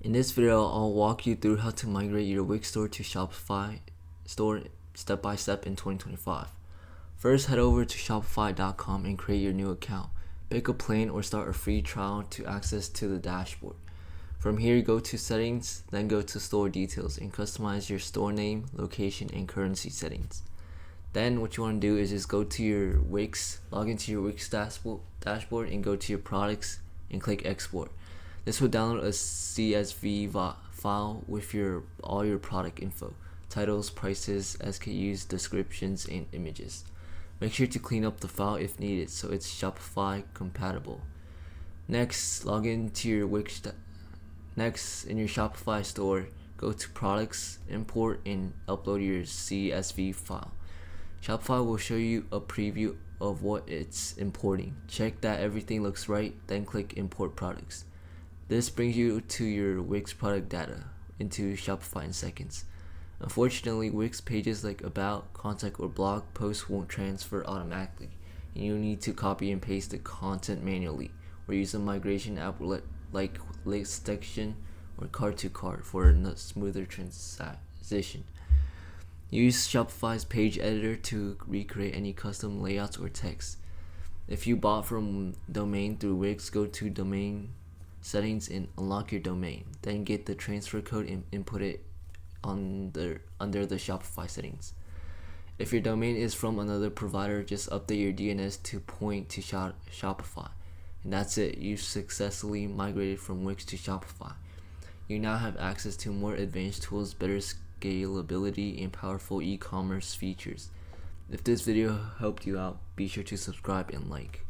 In this video, I'll walk you through how to migrate your Wix store to Shopify store step by step in 2025. First, head over to shopify.com and create your new account. Pick a plan or start a free trial to access to the dashboard. From here, go to settings, then go to store details and customize your store name, location, and currency settings. Then what you want to do is just go to your Wix, log into your Wix dashboard and go to your products and click export. This will download a CSV file with all your product info, titles, prices, SKUs, descriptions, and images. Make sure to clean up the file if needed so it's Shopify compatible. Next, log into your Wix. Next, in your Shopify store, go to products, import, and upload your CSV file. Shopify will show you a preview of what it's importing. Check that everything looks right, then click import products. This brings you to your Wix product data into Shopify in seconds. Unfortunately, Wix pages like About, Contact, or Blog posts won't transfer automatically, and you'll need to copy and paste the content manually, or use a migration app like Listsection or Card to Cart for a smoother transition. Use Shopify's page editor to recreate any custom layouts or text. If you bought from domain through Wix, go to domain settings and unlock your domain. Then get the transfer code and input it under the Shopify settings. If your domain is from another provider, just update your DNS to point to Shopify. And that's it. You've successfully migrated from Wix to Shopify. You now have access to more advanced tools, better scalability, and powerful e-commerce features. If this video helped you out, be sure to subscribe and like.